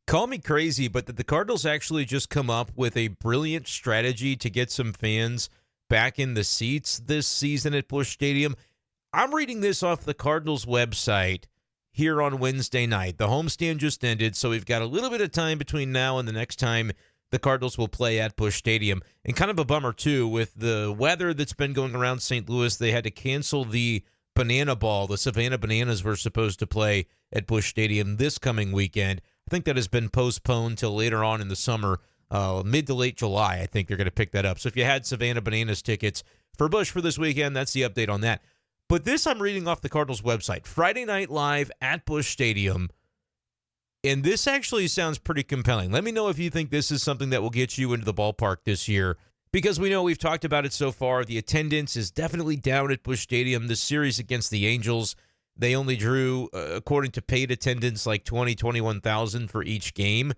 Call me crazy, but did the Cardinals actually just come up with a brilliant strategy to get some fans back in the seats this season at Busch Stadium? I'm reading this off the Cardinals website here on Wednesday night. The homestand just ended, so we've got a little bit of time between now and the next time the Cardinals will play at Busch Stadium. And kind of a bummer, too, with the weather that's been going around St. Louis. They had to cancel the Banana Ball. The Savannah Bananas were supposed to play at Busch Stadium this coming weekend. I think that has been postponed till later on in the summer, mid to late July. I think they're going to pick that up. So if you had Savannah Bananas tickets for Busch for this weekend, that's the update on that. But this I'm reading off the Cardinals website. Friday Night Live at Busch Stadium. And this actually sounds pretty compelling. Let me know if you think this is something that will get you into the ballpark this year. Because we know we've talked about it so far. The attendance is definitely down at Busch Stadium. This series against the Angels, they only drew, according to paid attendance, like 21,000 for each game.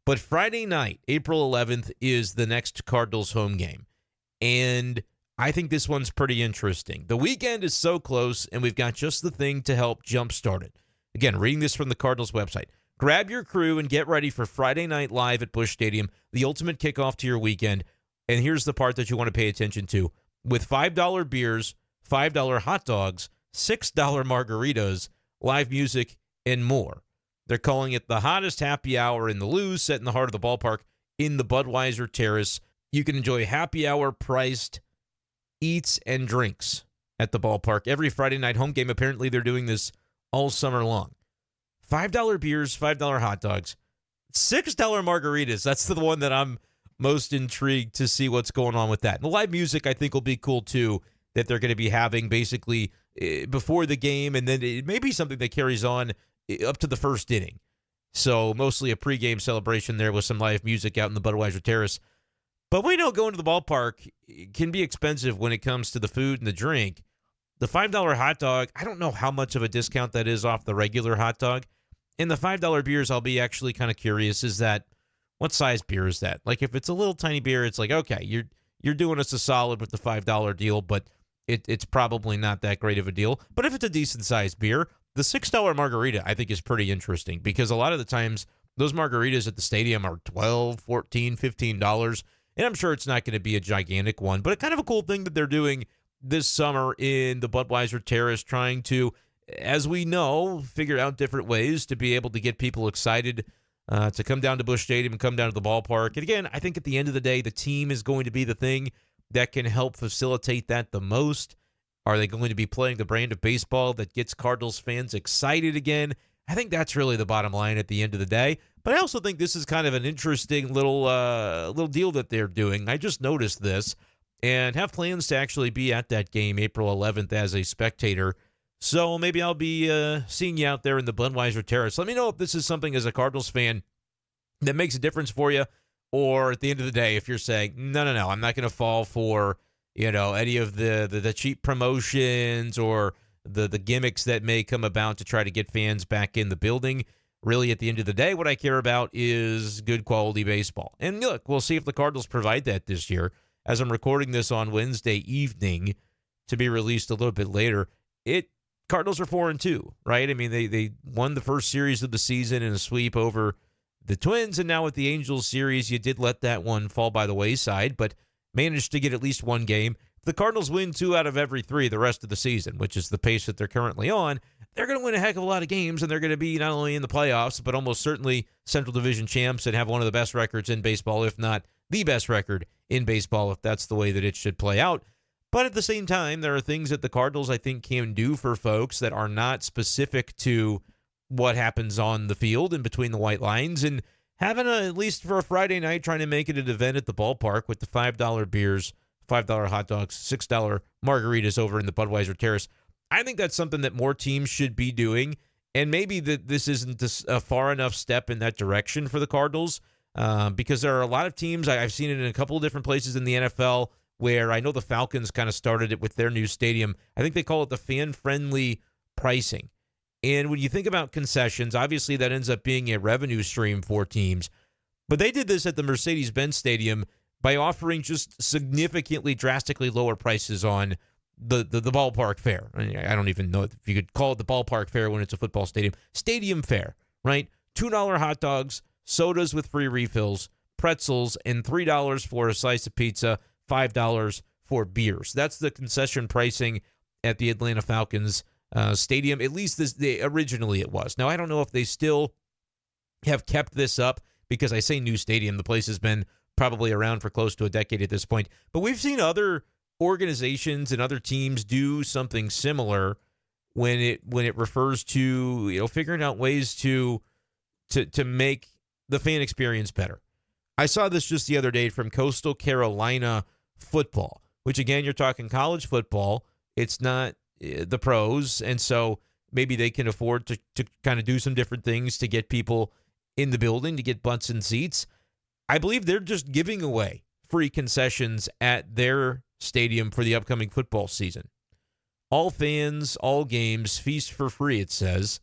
But Friday night, April 11th, is the next Cardinals home game. And I think this one's pretty interesting. The weekend is so close, and we've got just the thing to help jumpstart it. Again, reading this from the Cardinals website. Grab your crew and get ready for Friday Night Live at Busch Stadium, the ultimate kickoff to your weekend. And here's the part that you want to pay attention to. With $5 beers, $5 hot dogs, $6 margaritas, live music, and more. They're calling it the hottest happy hour in the Lou, set in the heart of the ballpark in the Budweiser Terrace. You can enjoy happy hour priced eats and drinks at the ballpark. Every Friday night home game, apparently they're doing this all summer long. $5 beers, $5 hot dogs, $6 margaritas. That's the one that I'm most intrigued to see what's going on with that. And the live music, I think, will be cool, too, that they're going to be having basically before the game, and then it may be something that carries on up to the first inning. So mostly a pregame celebration there with some live music out in the Budweiser Terrace. But we know going to the ballpark can be expensive when it comes to the food and the drink. The $5 hot dog, I don't know how much of a discount that is off the regular hot dog. And the $5 beers, I'll be actually kind of curious, is that, what size beer is that? Like if it's a little tiny beer, it's like, okay, you're doing us a solid with the $5 deal, but it's probably not that great of a deal. But if it's a decent-sized beer, the $6 margarita, I think, is pretty interesting because a lot of the times those margaritas at the stadium are $12, $14, $15. And I'm sure it's not going to be a gigantic one, but a kind of a cool thing that they're doing this summer in the Budweiser Terrace, trying to, as we know, figure out different ways to be able to get people excited to come down to Busch Stadium and come down to the ballpark. And again, I think at the end of the day, the team is going to be the thing that can help facilitate that the most. Are they going to be playing the brand of baseball that gets Cardinals fans excited again? I think that's really the bottom line at the end of the day. But I also think this is kind of an interesting little deal that they're doing. I just noticed this and have plans to actually be at that game April 11th as a spectator. So maybe I'll be seeing you out there in the Budweiser Terrace. Let me know if this is something as a Cardinals fan that makes a difference for you. Or at the end of the day, if you're saying, no, I'm not going to fall for, any of the cheap promotions or the gimmicks that may come about to try to get fans back in the building. Really, at the end of the day, what I care about is good quality baseball. And look, we'll see if the Cardinals provide that this year. As I'm recording this on Wednesday evening to be released a little bit later, Cardinals are 4-2, right? I mean, they won the first series of the season in a sweep over the Twins, and now with the Angels series, you did let that one fall by the wayside, but managed to get at least one game. If the Cardinals win 2 out of every 3 the rest of the season, which is the pace that they're currently on, they're going to win a heck of a lot of games, and they're going to be not only in the playoffs, but almost certainly Central Division champs and have one of the best records in baseball, if not the best record in baseball, if that's the way that it should play out. But at the same time, there are things that the Cardinals, I think, can do for folks that are not specific to what happens on the field and between the white lines, and having at least for a Friday night, trying to make it an event at the ballpark with the $5 beers, $5 hot dogs, $6 margaritas over in the Budweiser Terrace. I think that's something that more teams should be doing, and maybe this isn't a far enough step in that direction for the Cardinals, because there are a lot of teams, I've seen it in a couple of different places in the NFL, where I know the Falcons kind of started it with their new stadium. I think they call it the fan-friendly pricing. And when you think about concessions, obviously that ends up being a revenue stream for teams. But they did this at the Mercedes-Benz Stadium by offering just significantly, drastically lower prices on the ballpark fare. I don't even know if you could call it the ballpark fare when it's a football stadium. Stadium fare, right? $2 hot dogs, sodas with free refills, pretzels, and $3 for a slice of pizza, $5 for beers. That's the concession pricing at the Atlanta Falcons stadium. At least originally it was. Now, I don't know if they still have kept this up, because I say new stadium. The place has been probably around for close to a decade at this point. But we've seen other organizations and other teams do something similar when it refers to figuring out ways to make the fan experience better. I saw this just the other day from Coastal Carolina football, which again, you're talking college football. It's not the pros, and so maybe they can afford to kind of do some different things to get people in the building, to get butts in seats. I believe they're just giving away free concessions at their stadium for the upcoming football season. All fans, all games, feast for free, it says.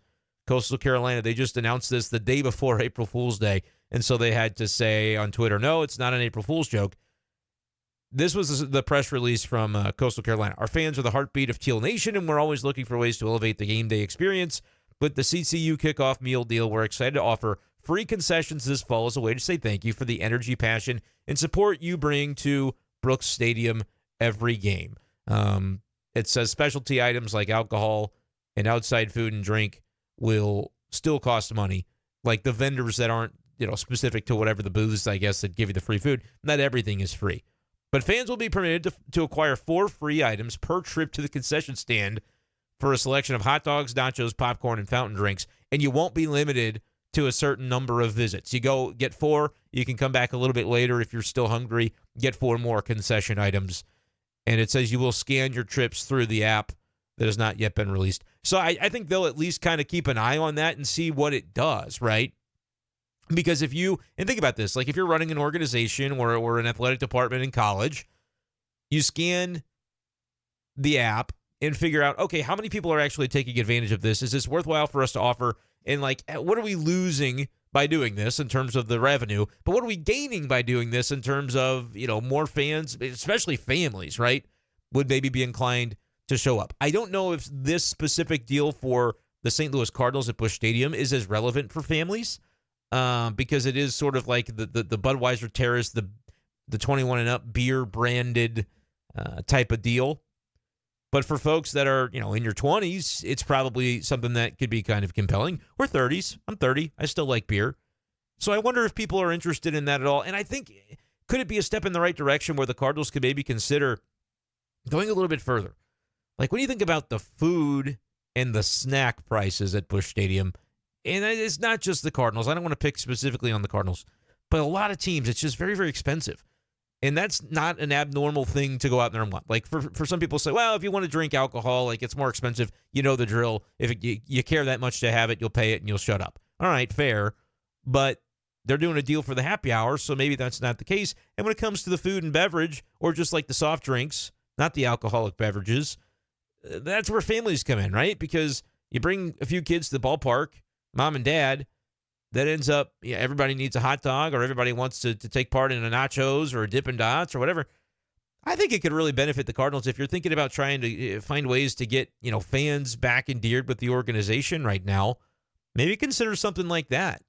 Coastal Carolina, they just announced this the day before April Fool's Day, and so they had to say on Twitter, no, it's not an April Fool's joke. This was the press release from Coastal Carolina. Our fans are the heartbeat of Teal Nation, and we're always looking for ways to elevate the game day experience. With the CCU kickoff meal deal, we're excited to offer free concessions this fall as a way to say thank you for the energy, passion, and support you bring to Brooks Stadium every game. It says specialty items like alcohol and outside food and drink will still cost money. Like the vendors that aren't, specific to whatever the booths, I guess, that give you the free food. Not everything is free. But fans will be permitted to acquire 4 free items per trip to the concession stand for a selection of hot dogs, nachos, popcorn, and fountain drinks. And you won't be limited to a certain number of visits. You go get 4. You can come back a little bit later if you're still hungry, get 4 more concession items. And it says you will scan your trips through the app that has not yet been released. So I think they'll at least kind of keep an eye on that and see what it does, right? Because and think about this, like if you're running an organization or an athletic department in college, you scan the app and figure out, okay, how many people are actually taking advantage of this? Is this worthwhile for us to offer? And what are we losing by doing this in terms of the revenue? But what are we gaining by doing this in terms of, more fans, especially families, right, would maybe be inclined to show up? I don't know if this specific deal for the St. Louis Cardinals at Busch Stadium is as relevant for families. Because it is sort of like the Budweiser Terrace, the 21 and up beer branded type of deal. But for folks that are, in your 20s, it's probably something that could be kind of compelling. Or 30s. I'm 30. I still like beer. So I wonder if people are interested in that at all. And I think, could it be a step in the right direction where the Cardinals could maybe consider going a little bit further? Like when you think about the food and the snack prices at Busch Stadium, and it's not just the Cardinals. I don't want to pick specifically on the Cardinals. But a lot of teams, it's just very, very expensive. And that's not an abnormal thing to go out there and want. Like for some people say, well, if you want to drink alcohol, it's more expensive. You know the drill. If you care that much to have it, you'll pay it and you'll shut up. All right, fair. But they're doing a deal for the happy hour, so maybe that's not the case. And when it comes to the food and beverage, or just like the soft drinks, not the alcoholic beverages, that's where families come in, right? Because you bring a few kids to the ballpark, mom and dad, that ends up, everybody needs a hot dog or everybody wants to take part in a nachos or a Dippin' Dots or whatever. I think it could really benefit the Cardinals if you're thinking about trying to find ways to get, fans back endeared with the organization right now. Maybe consider something like that,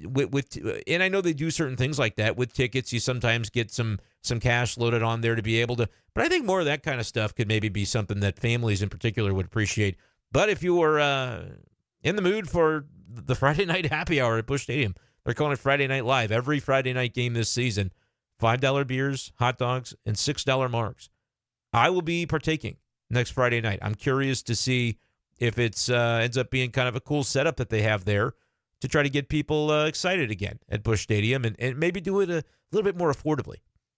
with and I know they do certain things like that. With tickets, you sometimes get some cash loaded on there to be able to, but I think more of that kind of stuff could maybe be something that families in particular would appreciate. But if you were in the mood for the Friday night happy hour at Busch Stadium, they're calling it Friday Night Live. Every Friday night game this season, $5 beers, hot dogs, and $6 margs. I will be partaking next Friday night. I'm curious to see if it's ends up being kind of a cool setup that they have there to try to get people excited again at Busch Stadium and maybe do it a little bit more affordably.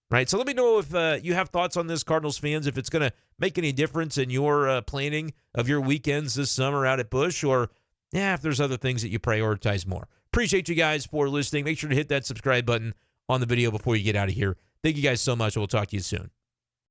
Right, so let me know if you have thoughts on this, Cardinals fans, if it's going to make any difference in your planning of your weekends this summer out at Busch, or if there's other things that you prioritize more. Appreciate you guys for listening. Make sure to hit that subscribe button on the video before you get out of here. Thank you guys so much. We'll talk to you soon.